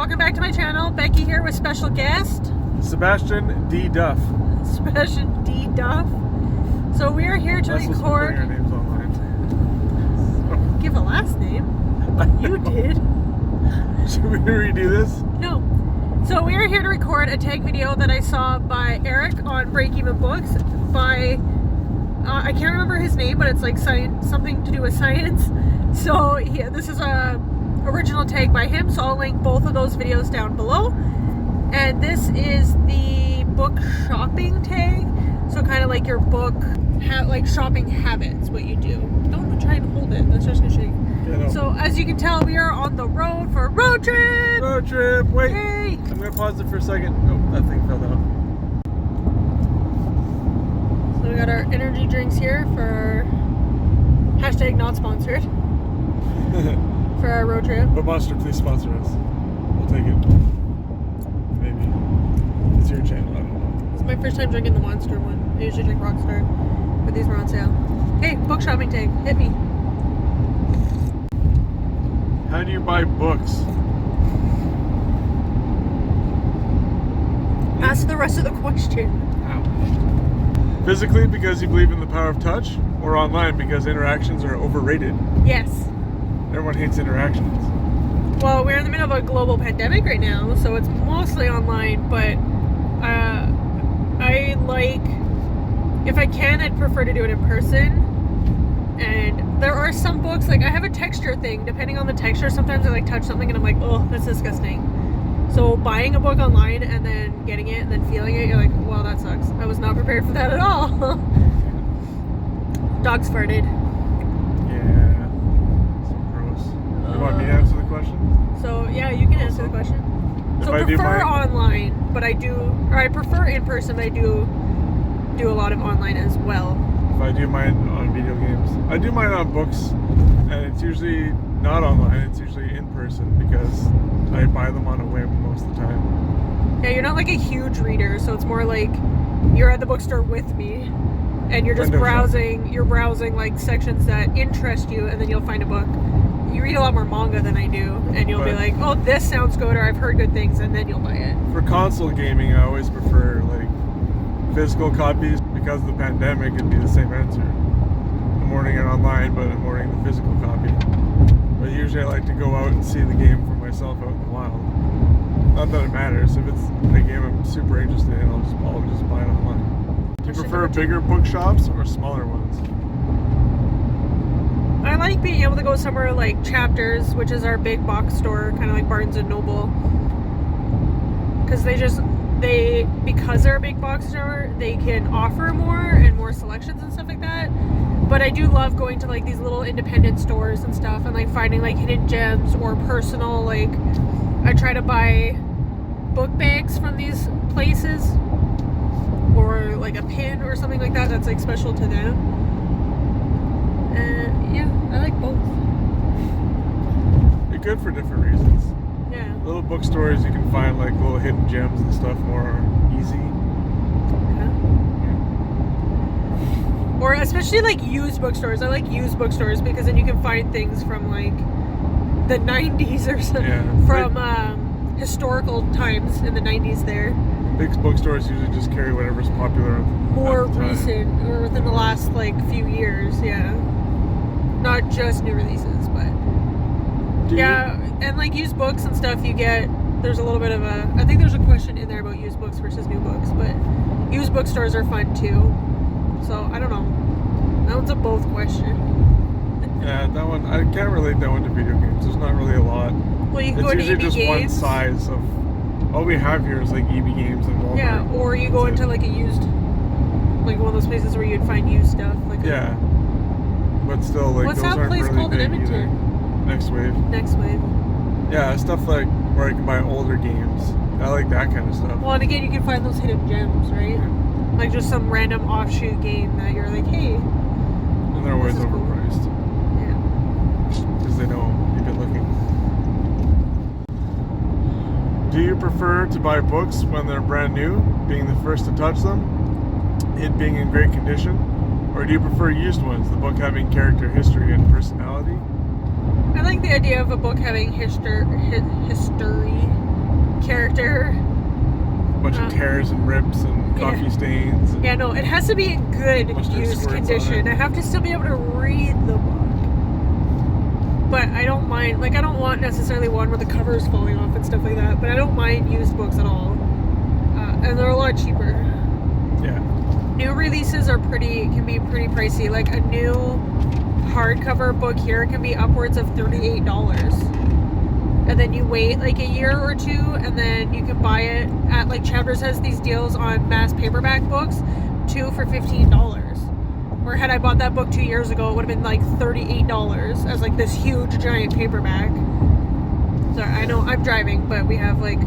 welcome back to my channel. Becky here with special guest Sebastian D. Duff. Sebastian D. Duff. So we are here to record. Our names online. Give a last name. You did. Should we redo this? No. So we are here to record a tag video that I saw by Eric on Break Even Books by I can't remember his name, but it's like science, something to do with science. So this is a original tag by him, so I'll link both of those videos down below. And this is the book shopping tag, so kind of like your book like shopping habits, what you do. Don't try and hold it, that's just gonna shake. Yeah, no. So as you can tell, we are on the road for a road trip. Road trip. Wait, Yay. I'm gonna pause it for a second. Oh, that thing fell down. So we got our energy drinks here for hashtag not sponsored. For our road trip. But Monster, please sponsor us. We'll take it. Maybe. It's your channel, I don't know. This is my first time drinking the Monster one. I usually drink Rockstar, but these were on sale. Hey, book shopping tag, hit me. How do you buy books? Ask the rest of the question. How? Physically, because you believe in the power of touch, or online because interactions are overrated? Yes. Everyone hates interactions. Well, we're in the middle of a global pandemic right now, so it's mostly online, but I like, if I can, I'd prefer to do it in person. And there are some books, like I have a texture thing, depending on the texture, sometimes I like touch something and I'm like, oh, that's disgusting. So buying a book online and then getting it and then feeling it, you're like, wow, that sucks. I was not prepared for that at all. Dogs farted. Yeah. So gross. You want me to answer the question? So yeah, you can answer the question. So I prefer online, but I prefer in person, but I do a lot of online as well. If I do mine on video games, I do mine on books, and it's usually not online, it's usually in person because I buy them on a whim most of the time. Yeah, you're not like a huge reader, so it's more like you're at the bookstore with me and you're just you're browsing like sections that interest you, and then you'll find a book. You read a lot more manga than I do, and you'll be like, oh, this sounds good, or I've heard good things, and then you'll buy it. For console gaming, I always prefer like physical copies. Because of the pandemic, it'd be the same answer. I'm ordering it online, but I'm ordering the physical copy. But usually I like to go out and see the game for myself out in the wild. Not that it matters. If it's a game I'm super interested in, I'll just buy it online. Do you prefer bigger bookshops or smaller ones? I like being able to go somewhere like Chapters, which is our big box store, kind of like Barnes & Noble. Because because they're a big box store, they can offer more and more selections and stuff like that. But I do love going to like these little independent stores and stuff and like finding like hidden gems or personal, like I try to buy book bags from these places or like a pin or something like that that's like special to them. And yeah, I like both. They're good for different reasons. Yeah. Little bookstores, you can find like little hidden gems and stuff more easy. Yeah. Or especially like used bookstores. I like used bookstores because then you can find things from like the 90s or something. Yeah. From historical times in the 90s there. Big bookstores usually just carry whatever's popular. More recent or within the last like few years, yeah. Not just new releases, but yeah. And like used books and stuff, there's a little bit of I think there's a question in there about used books versus new books, but used bookstores are fun too. So I don't know. That one's a both question. Yeah, that one, I can't relate that one to video games. There's not really a lot. Well, you can go to EB just Games. One size of, all we have here is like EB Games and Walmart. Yeah, or you go into like a used, like one of those places where you'd find used stuff. Like yeah. But still, like what's those that aren't place really called in big Edmonton? either. Next Wave. Next Wave. Yeah, stuff like where I can buy older games. I like that kind of stuff. Well, and again, you can find those hidden gems, right? Yeah. Like just some random offshoot game that you're like, hey. And they're always overpriced. Cool. Yeah. Because they know you've been looking. Do you prefer to buy books when they're brand new, being the first to touch them, it being in great condition? Or do you prefer used ones, the book having character, history, and personality? I like the idea of a book having history character. A bunch of tears and rips and coffee stains. And yeah, no, it has to be in good used condition. I have to still be able to read the book. But I don't mind, like, I don't want necessarily one with the covers falling off and stuff like that, but I don't mind used books at all. And they're a lot cheaper. Yeah. New releases can be pretty pricey. Like, a new hardcover book here can be upwards of $38. And then you wait like a year or two, and then you can buy it at, like, Chapters has these deals on mass paperback books, 2 for $15. Or had I bought that book 2 years ago, it would have been like $38 as like this huge giant paperback. Sorry, I know I'm driving, but we have like,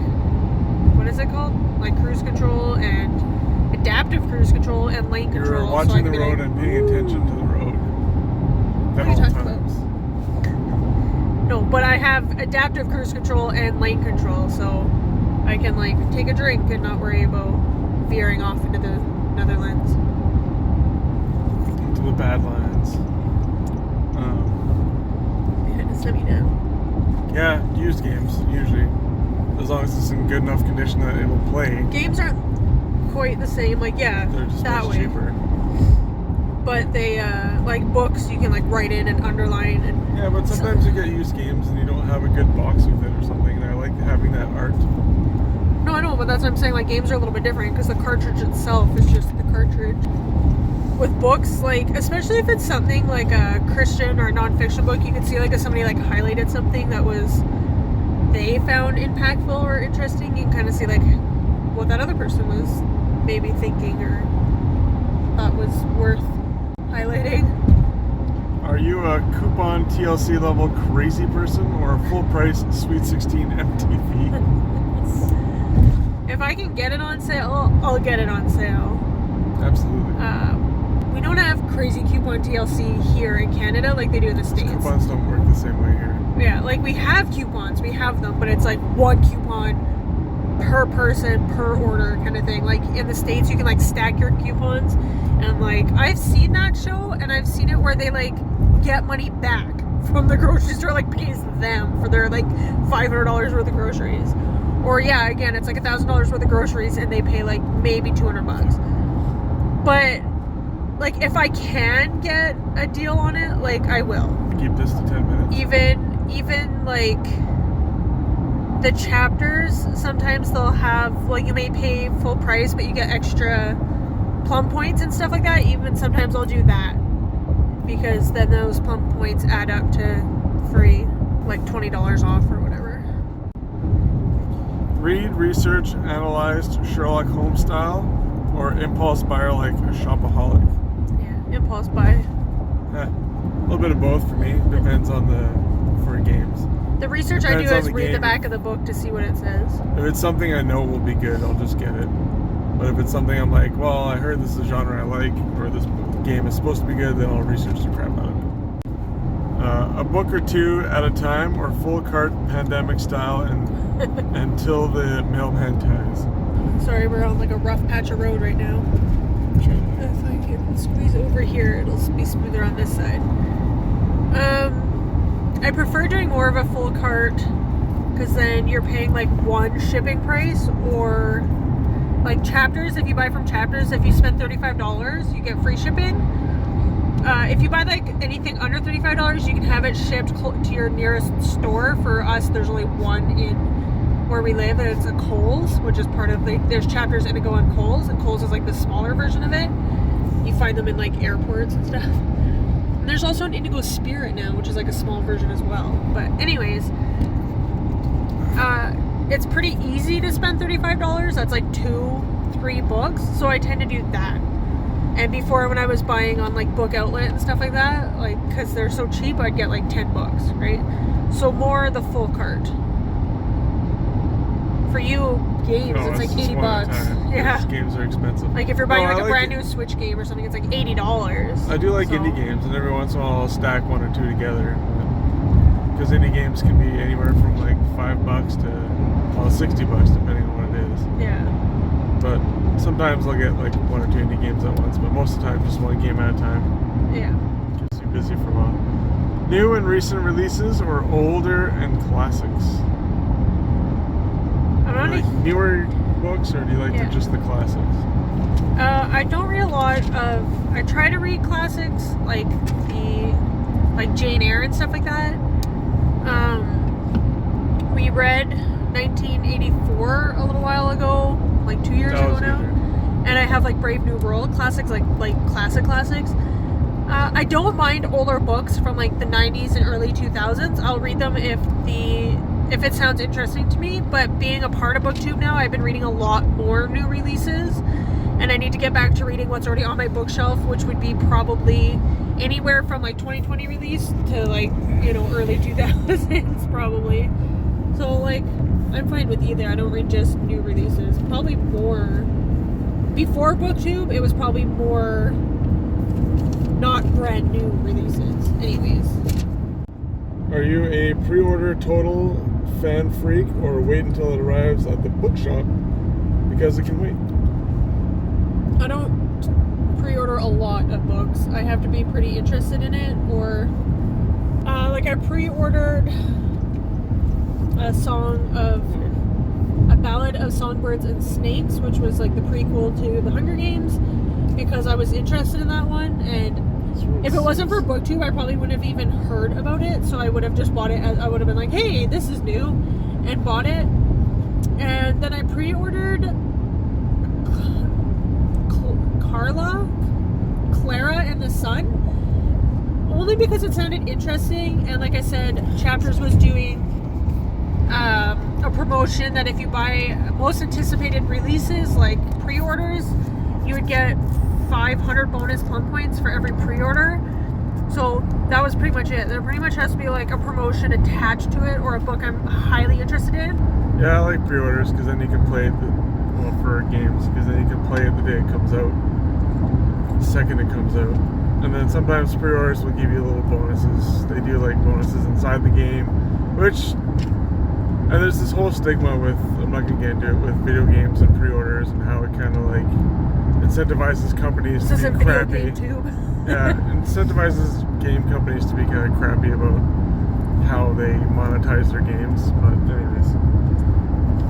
what is it called? Like cruise control and adaptive cruise control and lane control. You're watching the road and paying attention to the road at all times. No, but I have adaptive cruise control and lane control, so I can like take a drink and not worry about veering off into the Netherlands. The bad lines. Yeah, used games usually, as long as it's in good enough condition that it will play. Games aren't quite the same. Like they're just that much cheaper. But they like books, you can like write in and underline and. Yeah, but sometimes you get used games and you don't have a good box with it or something. And I like having that art. No, I know, but that's what I'm saying. Like games are a little bit different because the cartridge itself is just the cartridge. With books, like, especially if it's something like a Christian or a non-fiction book, you can see, like, if somebody, like, highlighted something that they found impactful or interesting, you can kind of see, like, what that other person was maybe thinking or thought was worth highlighting. Are you a coupon TLC level crazy person or a full price Sweet 16 MTV? If I can get it on sale, I'll get it on sale. Absolutely. We don't have crazy coupon TLC here in Canada like they do in the States. Coupons don't work the same way here. Yeah, like we have coupons, we have them, but it's like one coupon per person, per order kind of thing. Like in the States, you can like stack your coupons, and like I've seen that show, and I've seen it where they like get money back from the grocery store, like pays them for their like $500 worth of groceries. Or yeah, again, it's like $1,000 worth of groceries, and they pay like maybe $200. But like if I can get a deal on it, like I will. Keep this to 10 minutes. Even like the Chapters, sometimes they'll have like you may pay full price, but you get extra plum points and stuff like that. Even sometimes I'll do that because then those plum points add up to free, like $20 off or whatever. Read, research, analyzed Sherlock Holmes style, or impulse buyer like a shopaholic? Yeah, impulse buy. A little bit of both for me. Depends on for games. The research I do is read the back of the book to see what it says. If it's something I know will be good, I'll just get it. But if it's something I'm like, well, I heard this is a genre I like, or this game is supposed to be good, then I'll research the crap out of it. A book or two at a time, or full cart pandemic style, and until the mailman ties. Sorry, we're on like a rough patch of road right now. If I can squeeze over here, it'll be smoother on this side. I prefer doing more of a full cart because then you're paying like one shipping price, or like Chapters, if you buy from Chapters, if you spend $35, you get free shipping. If you buy like anything under $35, you can have it shipped to your nearest store. For us, there's only one in where we live, and it's a Kohl's, which is part of there's Chapters, Indigo, and Kohl's, and Kohl's is like the smaller version of it. You find them in like airports and stuff. And there's also an Indigo Spirit now, which is like a small version as well. But anyways, it's pretty easy to spend $35. That's like 2-3 books, so I tend to do that. And before, when I was buying on like Book Outlet and stuff like that, like because they're so cheap, I'd get like 10 books, right? So more the full cart. For you, games, it's like $80. Yeah, games are expensive. Like if you're buying like a brand new Switch game or something, it's like $80. I do like indie games, and every once in a while I'll stack one or two together. Because indie games can be anywhere from like $5 to $60, depending on what it is. Yeah. But sometimes I'll get like 1 or 2 indie games at once, but most of the time just one game at a time. Yeah. Keeps you busy for a while. New and recent releases, or older and classics? I'm not want like to. newer books, or do you like just the classics? I don't read a lot of. I try to read classics like Jane Eyre and stuff like that. We read 1984 a little while ago, like 2 years ago now, and I have like Brave New World classics, like classics. I don't mind older books from like the 90s and early 2000s. I'll read them if it sounds interesting to me. But being a part of BookTube now, I've been reading a lot more new releases, and I need to get back to reading what's already on my bookshelf, which would be probably anywhere from like 2020 release to like, early 2000s probably. So like, I'm fine with either. I don't read just new releases. Probably more before BookTube, it was probably more not brand new releases. Anyways. Are you a pre-order total fan freak, or wait until it arrives at the bookshop because it can wait? I don't pre-order a lot of books. I have to be pretty interested in it, or like I pre-ordered a Ballad of Songbirds and Snakes, which was like the prequel to The Hunger Games, because I was interested in that one, and if it wasn't for BookTube, I probably wouldn't have even heard about it. So I would have just bought it. I would have been like, hey, this is new, and bought it. And then I pre-ordered Clara and the Sun, only because it sounded interesting. And like I said, Chapters was doing a promotion that if you buy most anticipated releases, like pre-orders, you would get 500 bonus plum points for every pre-order. So that was pretty much it. There pretty much has to be like a promotion attached to it, or a book I'm highly interested in. Yeah, I like pre-orders because then you can play it for games, because then you can play it the day it comes out, the second it comes out. And then sometimes pre-orders will give you little bonuses. They do like bonuses inside the game, and there's this whole stigma with, I'm not going to get into it, with video games and pre-orders, and how it kind of like incentivizes companies to be crappy. Yeah, incentivizes game companies to be kind of crappy about how they monetize their games. But anyways,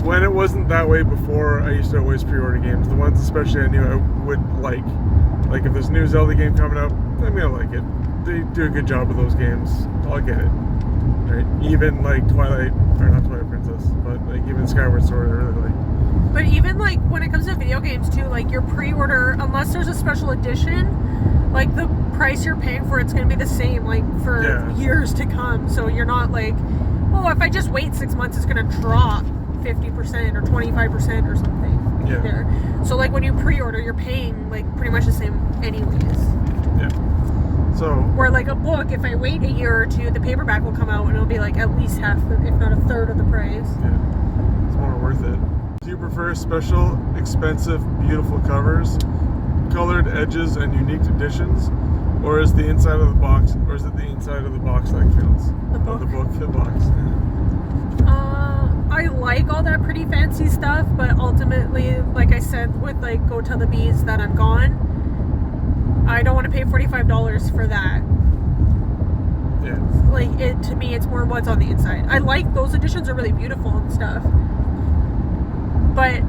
when it wasn't that way before, I used to always pre-order games. The ones especially I knew I would like. Like if there's a new Zelda game coming up, I'm gonna like it. They do a good job with those games. I'll get it. Right? Even like not Twilight Princess, but like even Skyward Sword, I really like. But even like when it comes to video games too, like your pre-order, unless there's a special edition, like the price you're paying for it's gonna be the same like for years to come. So you're not like, oh, if I just wait 6 months, it's gonna drop 50% or 25% or something. Yeah. Either. So like when you pre-order, you're paying like pretty much the same anyways. Yeah. So. Where like a book, if I wait a year or two, the paperback will come out and it'll be like at least half, if not a third of the price. Yeah. It's more worth it. Do you prefer special, expensive, beautiful covers, colored edges, and unique editions, or is the inside of the box, or is it the inside of the box that counts? The book. The box. I like all that pretty fancy stuff, but ultimately, like I said, with like Go Tell the Bees that I'm gone, I don't want to pay $45 for that. Yeah. Like to me, it's more what's on the inside. I like those editions are really beautiful and stuff, but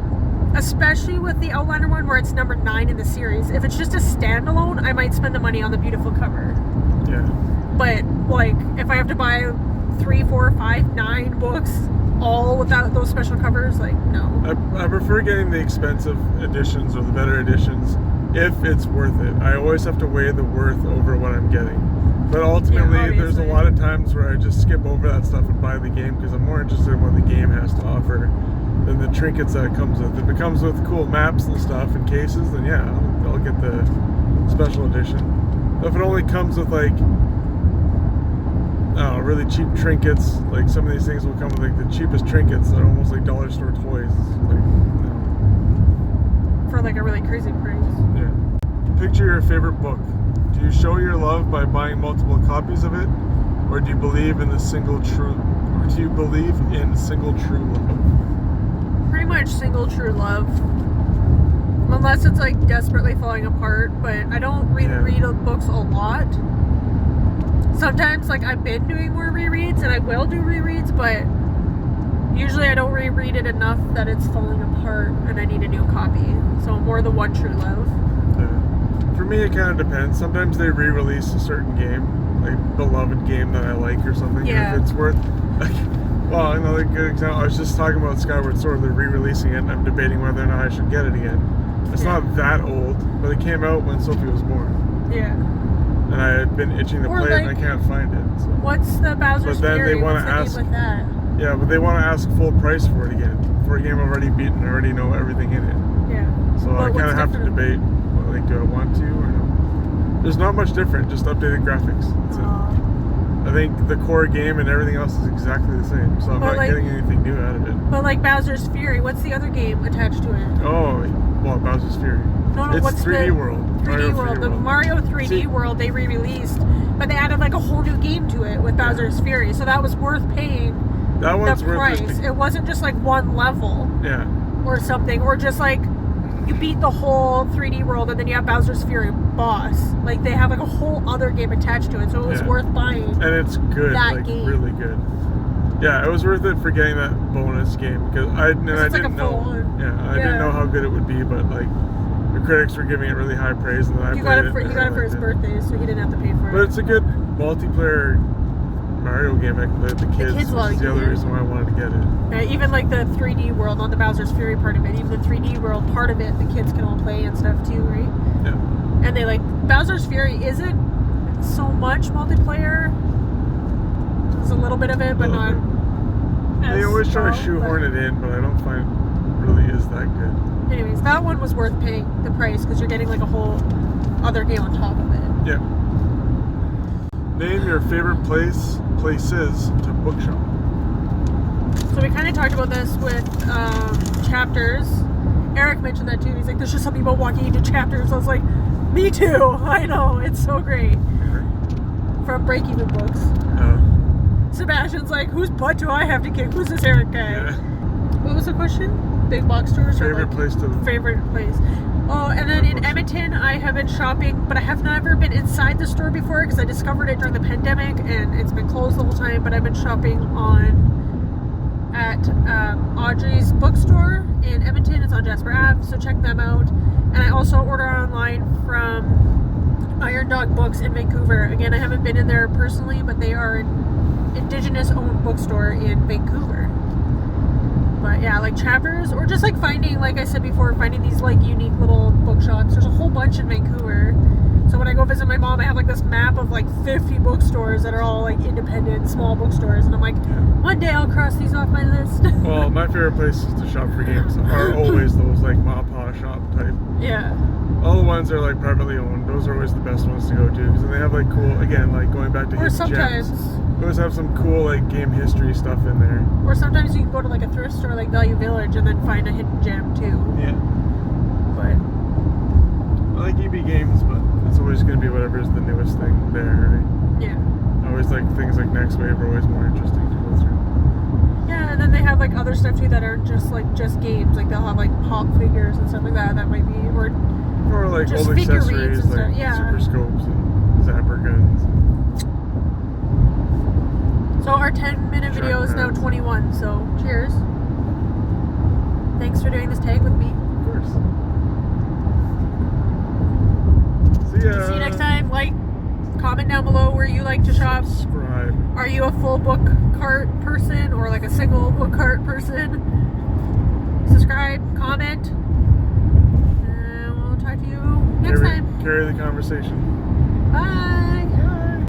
especially with the Outlander one where it's number 9 in the series, if it's just a standalone, I might spend the money on the beautiful cover. Yeah. But like if I have to buy 3, 4, 5, 9 books all without those special covers, like no. I prefer getting the expensive editions or the better editions if it's worth it. I always have to weigh the worth over what I'm getting. But ultimately, there's a lot of times where I just skip over that stuff and buy the game because I'm more interested in what the game has to offer than the trinkets that it comes with. If it comes with cool maps and stuff and cases, then yeah, I'll get the special edition. But if it only comes with like, I don't know, really cheap trinkets, like some of these things will come with like the cheapest trinkets that are almost like dollar store toys. Like, no. For like a really crazy price. Yeah. Picture your favorite book. Do you show your love by buying multiple copies of it, or do you believe in single true love? Pretty much single true love. Unless it's like desperately falling apart, but I don't read books a lot. Sometimes like I've been doing more rereads and I will do rereads, but Usually I don't reread it enough that it's falling apart and I need a new copy. So more the One True Love. For me, it kind of depends. Sometimes they re-release a certain game, like beloved game that I like or something. Yeah. And if it's worth, like, well, another good example. I was just talking about Skyward Sword. They're re-releasing it, and I'm debating whether or not I should get it again. It's not that old, but it came out when Sophie was born. Yeah. And I had been itching to play it, and I can't find it. So. What's the Bowser's But then Fury? they want What's to the ask. name with that? Yeah, but they want to ask full price for it again. For a game I've already beaten, I already know everything in it. Yeah. So I kind of have to debate. Like, do I want to or no? There's not much different, just updated graphics. That's it. I think the core game and everything else is exactly the same, so I'm not getting anything new out of it. But like Bowser's Fury, what's the other game attached to it? Oh, well, Bowser's Fury. No, it's what's 3D the World. 3D World. The Mario 3D World they re-released, but they added like a whole new game to it with Bowser's Fury, so that was worth paying that one's the worth price. It wasn't just like one level. Yeah. Or something, or just like you beat the whole 3D World and then you have Bowser's Fury boss. Like they have like a whole other game attached to it, so it was worth buying. And it's good, like game. really good. Yeah, it was worth it for getting that bonus game because I didn't know. Yeah, I didn't know how good it would be, but like the critics were giving it really high praise, and then I played it. He got it for his birthday, so he didn't have to pay for it. But it's a good multiplayer Mario game I can play with the kids. Which is the other reason why I wanted to get it. Even like the 3D World, not the Bowser's Fury part of it, even the 3D World part of it, the kids can all play and stuff too, right? Yeah. And they like Bowser's Fury isn't so much multiplayer. There's a little bit of it, but not. They always try to shoehorn it in, but I don't find it really is that good. Anyways, that one was worth paying the price because you're getting like a whole other game on top of it. Yeah. Name your favorite places to bookshop. So we kind of talked about this with chapters. Eric mentioned that too. He's like, there's just something about walking into chapters. I was like, me too. I know. It's so great. From Break Even Books. Sebastian's like, whose butt do I have to kick? Who's this Eric guy? Yeah. What was the question? Big box stores? Favorite place to... Favorite place. Oh, and then in Edmonton, I have been shopping, but I have never been inside the store before because I discovered it during the pandemic and it's been closed the whole time, but I've been shopping at Audrey's bookstore in Edmonton. It's on Jasper Ave, so check them out. And I also order online from Iron Dog Books in Vancouver. Again, I haven't been in there personally, but they are an Indigenous-owned bookstore in Vancouver. But yeah, like chapters, or just like finding, like I said before, finding these like unique little bookshops. There's a whole bunch in Vancouver. So when I go visit my mom, I have like this map of like 50 bookstores that are all like independent, small bookstores. And I'm like, one day I'll cross these off my list. Well, my favorite places to shop for games are always those like ma-pa shop type. Yeah. All the ones that are like privately owned, those are always the best ones to go to because then they have like cool, again, like going back to hidden gems. They always have some cool like game history stuff in there. Or sometimes you can go to like a thrift store like Value Village and then find a hidden gem too. Yeah. But I like EB Games, but it's always going to be whatever is the newest thing there, right? Yeah. I always like things like Next Wave are always more interesting to go through. Yeah, and then they have like other stuff too that aren't just games. Like they'll have like pop figures and stuff like that. That might be or like just old accessories and like stuff. super scopes and zapper guns. So our 10-minute video is now 21. So cheers. Thanks for doing this tag with me. Of course. See ya. See you next time. Like, comment down below where you like to shop. Subscribe. Are you a full book cart person or like a single book cart person? Subscribe, comment, and we'll talk to you next time. Carry the conversation. Bye.